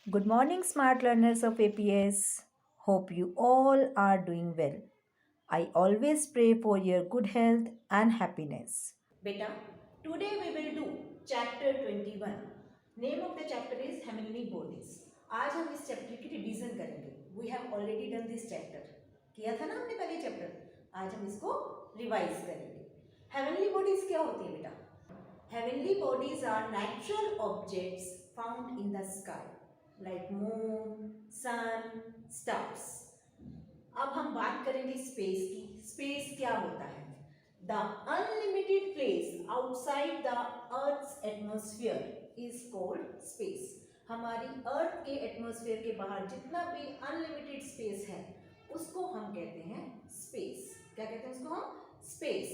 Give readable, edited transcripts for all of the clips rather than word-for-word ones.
Good morning, smart learners of APS. Hope you all are doing well. I always pray for your good health and happiness. Beta, today we will do chapter 21. Name of the chapter is Heavenly Bodies. आज हम इस chapter की revision करेंगे. We have already done this chapter. किया था ना हमने पहले चैप्टर. आज हम इसको रिवाइज करेंगे. Heavenly bodies क्या होती है बेटा? Heavenly bodies are natural objects found in the sky. Like moon, sun, stars. अब हम बात करेंगे स्पेस की. स्पेस क्या होता है? The unlimited place outside the earth's atmosphere is called space. हमारी अर्थ के एटमॉस्फेयर के बाहर जितना भी अनलिमिटेड स्पेस है उसको हम कहते हैं स्पेस. क्या कहते हैं उसको हम? स्पेस.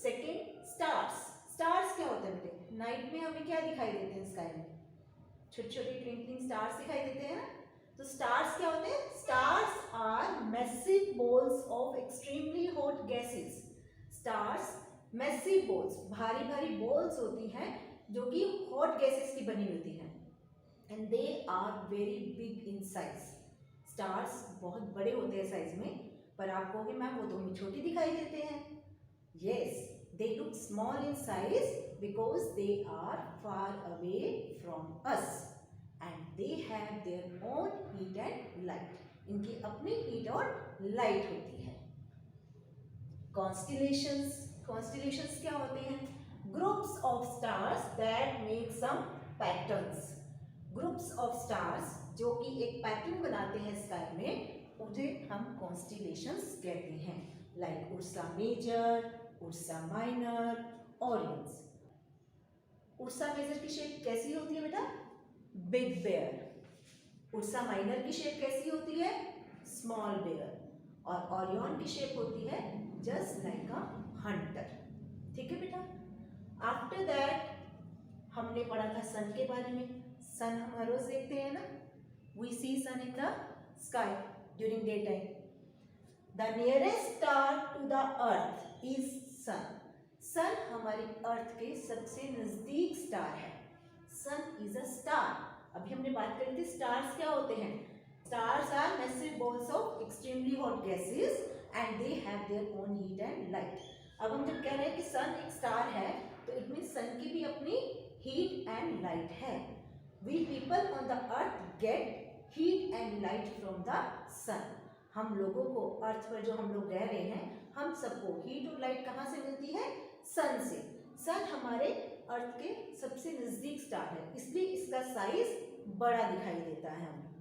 Second, stars. स्टार्स क्या होते हैं बेटे? नाइट में हमें क्या दिखाई देते हैं स्काई में? छोटे छोटे ट्विंकलिंग स्टार्स दिखाई देते हैं ना. तो स्टार्स क्या होते हैं? Stars are massive balls of extremely hot gases. Stars massive balls, भारी भारी बॉल्स होती हैं जो कि हॉट गैसेस की बनी होती हैं. And they are very big in size. Stars बहुत बड़े होते हैं साइज में, पर आप कहोगे मैम वो तो हमें छोटी दिखाई देते हैं. Yes, they look small in size because they are far away from us and they have their own heat and light. इनकी अपनी हीट और लाइट होती है. Constellations. Constellations क्या होते हैं? Groups of stars that make some patterns. Groups of stars जो कि एक पैटर्न बनाते हैं स्काई में, उन्हें हम constellations कहते हैं. Like Ursa Major, Ursa Minor, Orions. Ursa Major की शेप कैसी होती है बेटा? Big bear. उर्सा माइनर की शेप कैसी होती है? Small bear. और ओरियन की शेप होती है जस्ट लाइक अ हंटर. ठीक है बेटा. आफ्टर दैट हमने पढ़ा था सन के बारे में. सन हम हर रोज देखते हैं ना. We see sun in the sky during day time. The nearest star to the earth is sun. Sun हमारी अर्थ के सबसे नजदीक स्टार है. Sun is a star. अभी हमने बात करी थी स्टार्स क्या होते हैं. Stars are massive balls of extremely hot gases and they have their own heat and light. अब हम जब कह रहे हैं कि सन एक स्टार है तो इट मीन सन की भी अपनी हीट एंड लाइट है. We people on the earth get heat and light from the sun. हम लोगों को अर्थ पर जो हम लोग रह रहे हैं हम सबको हीट और लाइट कहाँ से मिलती है? सन से. सन हमारे अर्थ के सबसे नजदीक स्टार है, इसलिए इसका साइज बड़ा दिखाई देता है हमें.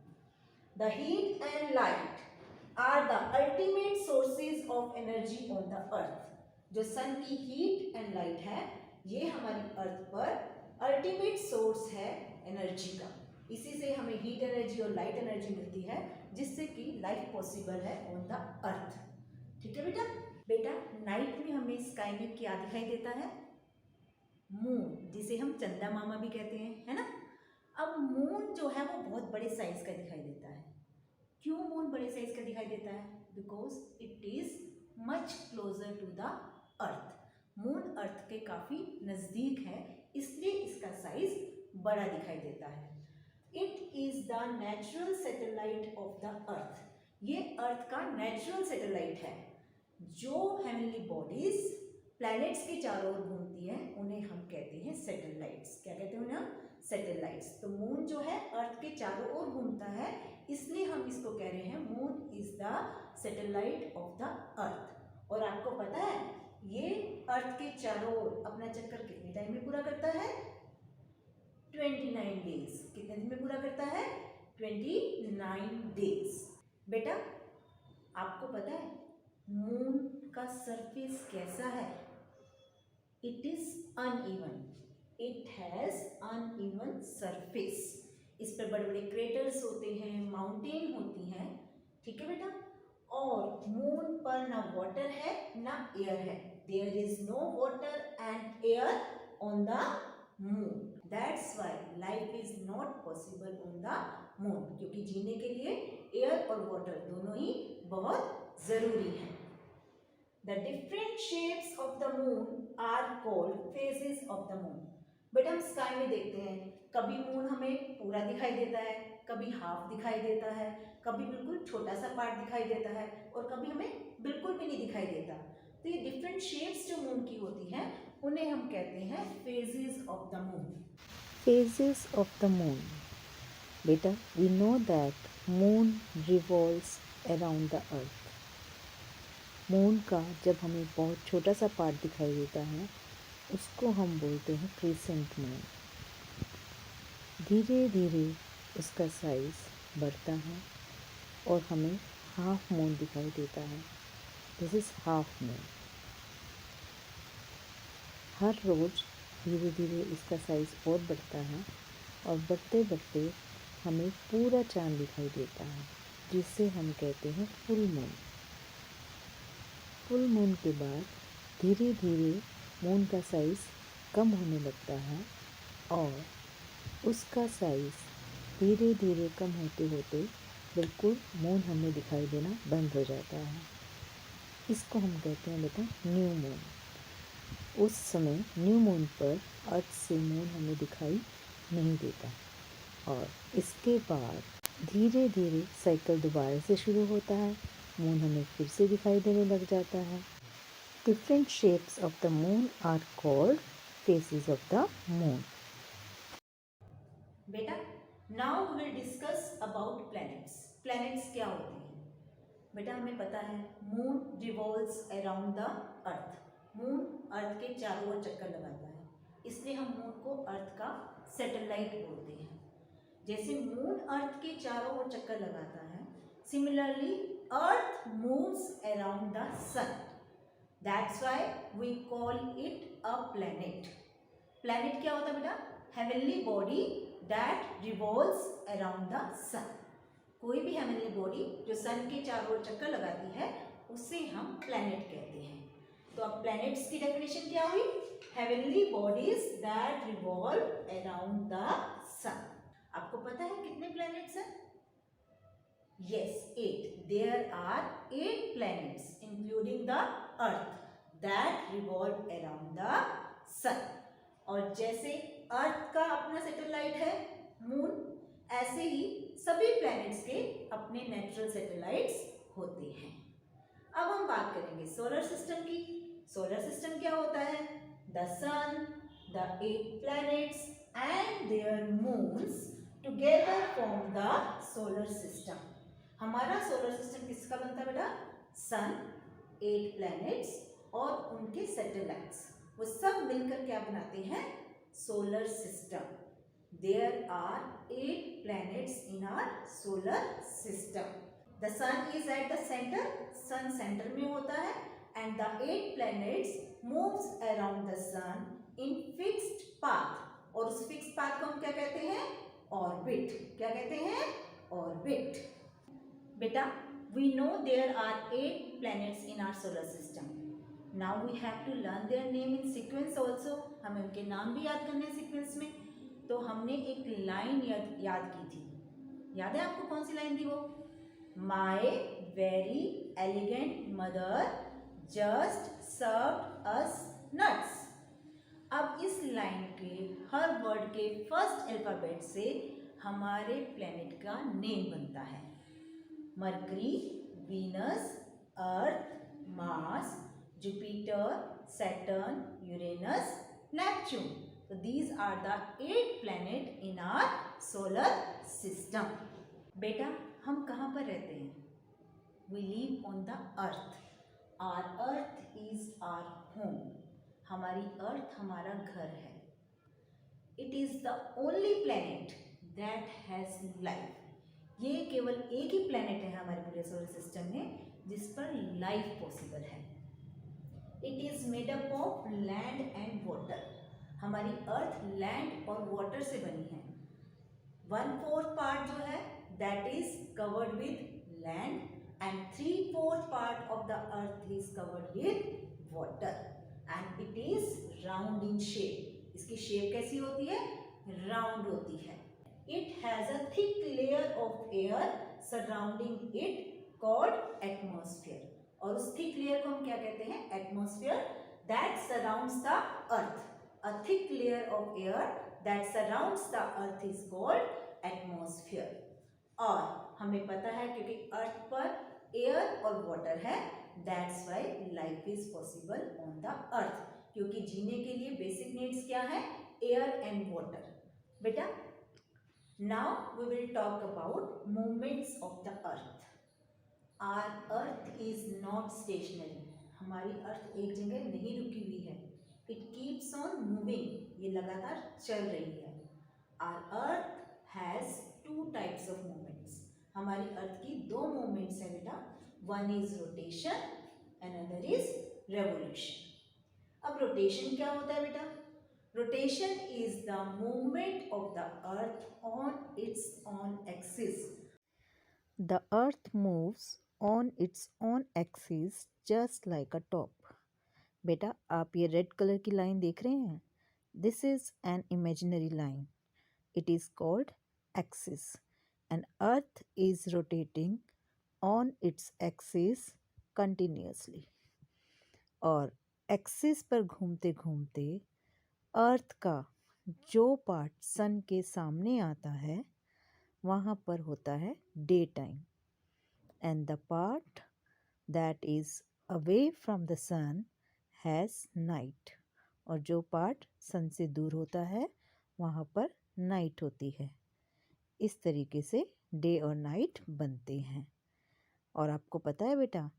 The heat and light are the ultimate sources of energy on the earth. जो सन की हीट एंड लाइट है ये हमारी अर्थ पर अल्टीमेट सोर्स है एनर्जी का. इसी से हमें हीट एनर्जी और लाइट एनर्जी मिलती है जिससे कि लाइफ पॉसिबल है ऑन द अर्थ. ठीक है बेटा. बेटा नाइट में हमें स्काई में क्या दिखाई देता है? मून, जिसे हम चंदा मामा भी कहते हैं, है ना. अब मून जो है वो बहुत बड़े साइज का दिखाई देता है. क्यों मून बड़े साइज का दिखाई देता है? Because it is much closer to the earth. Moon earth के काफी नजदीक है इसलिए इसका साइज बड़ा दिखाई देता है. It is the natural satellite of the अर्थ. ये अर्थ का नेचुरल सैटेलाइट है. जो हेवनली बॉडीज प्लैनेट्स के चारों ओर घूमती हैं उन्हें हम कहते हैं सैटेलाइट्स. क्या कहते हैं उन्हें हम? सैटेलाइट्स. तो मून जो है अर्थ के चारों ओर घूमता है इसलिए हम इसको कह रहे हैं moon is the satellite of the अर्थ. और आपको पता है ये अर्थ के चारों ओर अपना चक्कर कितने टाइम में पूरा करता है? 29 डेज. कितने दिन में पूरा करता है? 29 डेज. बेटा आपको पता है मून का सरफेस कैसा है? It is uneven. It has uneven surface. इस पर बड़े बड़े क्रेटर्स होते हैं, माउंटेन होती हैं. ठीक है बेटा. और मून पर ना वाटर है ना एयर है. There is no water and air on the moon. That's why life is not possible on the moon. क्योंकि जीने के लिए एयर और वाटर दोनों ही बहुत जरूरी है. The different shapes of the moon are called phases of the moon. But हम स्काई में देखते हैं कभी मून हमें पूरा दिखाई देता है, कभी हाफ दिखाई देता है, कभी बिल्कुल छोटा सा पार्ट दिखाई देता है और कभी हमें बिल्कुल भी नहीं दिखाई देता। तो ये डिफरेंट शेप्स जो मून की होती हैं उन्हें हम कहते हैं phases of the moon. Phases of the moon. बेटा, we know that moon revolves around the earth. Moon का जब हमें बहुत छोटा सा पार्ट दिखाई देता है उसको हम बोलते हैं क्रिसेंट मून। धीरे धीरे उसका साइज बढ़ता है और हमें हाफ मून दिखाई देता है। This is half moon. हर रोज़ धीरे धीरे इसका साइज़ और बढ़ता है और बढ़ते बढ़ते हमें पूरा चाँद दिखाई देता है जिसे हम कहते हैं फुल मून। फुल मून के बाद धीरे धीरे मून का साइज़ कम होने लगता है और उसका साइज़ धीरे धीरे कम होते होते बिल्कुल मून हमें दिखाई देना बंद हो जाता है। इसको हम कहते हैं बेटा न्यू मून। उस समय न्यू मून पर अर्थ से मून हमें दिखाई नहीं देता और इसके बाद धीरे धीरे साइकिल दोबारा से शुरू होता है, मून हमें फिर से दिखाई देने लग जाता है। Different shapes of the moon are called phases of the moon. बेटा now we will discuss about planets. Planets क्या होते हैं? बेटा हमें पता है moon revolves around the earth. Moon earth के चारों ओर चक्कर लगाता है, इसलिए हम मून को अर्थ का सैटेलाइट बोलते हैं। जैसे मून अर्थ के चारों ओर चक्कर लगाता है, similarly earth moves around the sun. That's why we call it a planet. Planet क्या होता है बेटा? Heavenly body that revolves around the sun. कोई भी हेवनली बॉडी जो सन के चारों ओर चक्कर लगाती है उसे हम प्लैनेट कहते हैं। तो अब प्लैनेट्स की डेफिनेशन क्या हुई? Heavenly bodies that revolve around the sun. आपको पता है कितने प्लैनेट्स हैं? Yes, 8। There are 8 planets including the earth that revolve around the sun. और जैसे अर्थ का अपना सैटेलाइट है मून, ऐसे ही सभी प्लैनेट्स के अपने नेचुरल सैटेलाइट्स होते हैं। अब हम बात करेंगे सोलर सिस्टम की। सोलर सिस्टम क्या होता है? The sun, the 8 planets and their moons together form the solar system. हमारा सोलर सिस्टम किसका बनता है बेटा? सन, 8 प्लैनेट्स और उनके सैटेलाइट्स, वो सब मिलकर क्या बनाते हैं? Solar system. There are 8 planets in our solar system. The sun is at the center. sun center में होता है and the 8 planets moves around the sun in fixed path. और उस fixed path को हम क्या कहते हैं? Orbit. क्या कहते हैं? Orbit. बेटा, we know there are 8 planets in our solar system. Now we have to learn their name in sequence also. हमें उनके नाम भी याद करने हैं सीक्वेंस में। तो हमने एक लाइन याद की थी, याद है आपको कौन सी लाइन थी वो? My very elegant mother just served us nuts. अब इस लाइन के हर वर्ड के फर्स्ट अल्फाबेट से हमारे प्लेनेट का नेम बनता है। Mercury, Venus, earth, Mars, Jupiter, Saturn, Uranus, Neptune. So these are the 8 planet in our solar system. बेटा हम कहाँ पर रहते हैं? We live on the earth. Our earth is our home. हमारी अर्थ हमारा घर है। It is the only planet that has life. ये केवल एक ही प्लेनेट है हमारे पूरे सोलर सिस्टम में जिस पर लाइफ पॉसिबल है। It is made up of land and water. हमारी अर्थ लैंड और वाटर से बनी है। 1/4 पार्ट जो है that is covered with land and 3/4 part of the earth is covered with water and it is round in shape. इसकी shape कैसी होती है? राउंड होती है। It has a thick layer of air surrounding it called atmosphere. और उस thick layer को हम क्या कहते हैं? Atmosphere that surrounds the earth. A thick layer of air that surrounds the earth is called atmosphere. और हमें पता है क्योंकि अर्थ पर एयर और वाटर है, that's why life is possible on the earth, क्योंकि जीने के लिए बेसिक नीड्स क्या है, एयर एंड वाटर. बेटा now we will talk about movements of the earth. Our earth is not stationary. हमारी अर्थ एक जगह नहीं रुकी हुई है. It keeps on moving. ये लगातार चल रही है. Our earth has two types of movements. हमारी अर्थ की दो मूवमेंट्स है बेटा. One is rotation, another is revolution. अब रोटेशन क्या होता है बेटा? Rotation is the movement of the earth on it's on axis. The earth moves on its own axis just like a top. बेटा आप ये रेड कलर की line देख रहे हैं? This is an imaginary line. It is called axis and earth is rotating on its axis continuously. और axis पर घूमते घूमते अर्थ का जो पार्ट सन के सामने आता है वहाँ पर होता है day time, and the part that is away from the sun has night. और जो पार्ट सन से दूर होता है वहाँ पर नाइट होती है. इस तरीके से डे और नाइट बनते हैं. और आपको पता है बेटा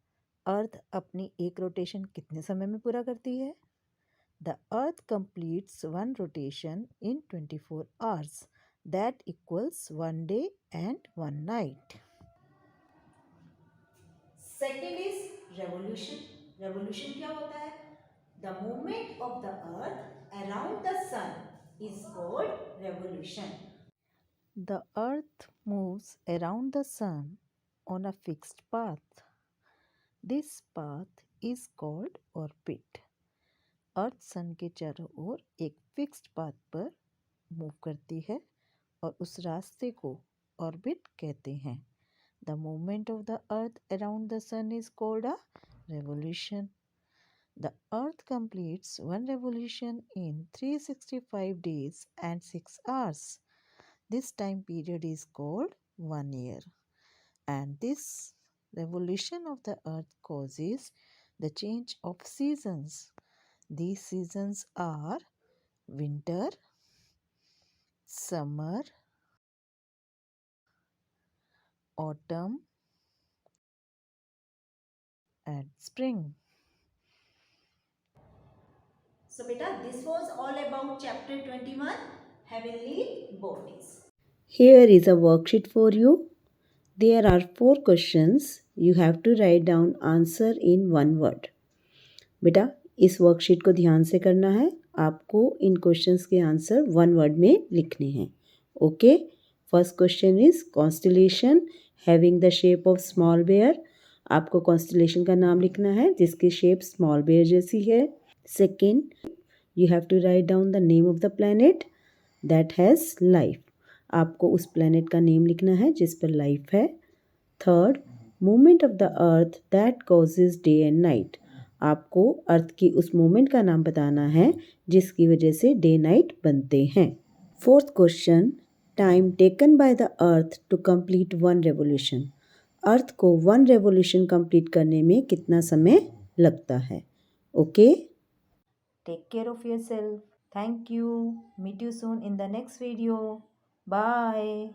अर्थ अपनी एक रोटेशन कितने समय में पूरा करती है? The earth completes one rotation in 24 hours. That equals 1 day and 1 night. Second is revolution. Revolution क्या होता है? The movement of the earth around the sun is called revolution. The earth moves around the sun on a fixed path. This path is called orbit. अर्थ सन के चारों ओर एक fixed path पर move करती है और उस रास्ते को ऑर्बिट कहते हैं. The movement of the earth around the sun is called a revolution. The earth completes one revolution in 365 days and 6 hours. This time period is called 1 year. And this revolution of the earth causes the change of seasons. These seasons are winter, summer, autumn, and spring. So beta, this was all about chapter 21, heavenly bodies. Here is a worksheet for you. There are 4 questions. You have to write down answer in one word. बेटा इस worksheet को ध्यान से करना है. आपको इन questions के आंसर वन वर्ड में लिखने हैं. Okay. First question is constellation having the shape of small bear. आपको कॉन्स्टलेशन का नाम लिखना है जिसकी शेप स्मॉल बेयर जैसी है. Second, you have to write down the name of the planet that has life. आपको उस प्लैनेट का नेम लिखना है जिस पर लाइफ है. Third, movement of the earth that causes day and night. आपको अर्थ की उस मूवमेंट का नाम बताना है जिसकी वजह से डे नाइट बनते हैं. Fourth question, time taken by the earth to complete one revolution. Earth को वन रेवोल्यूशन कंप्लीट करने में कितना समय लगता है. Okay. Take care of yourself. Thank you. Meet you soon in the next video. Bye.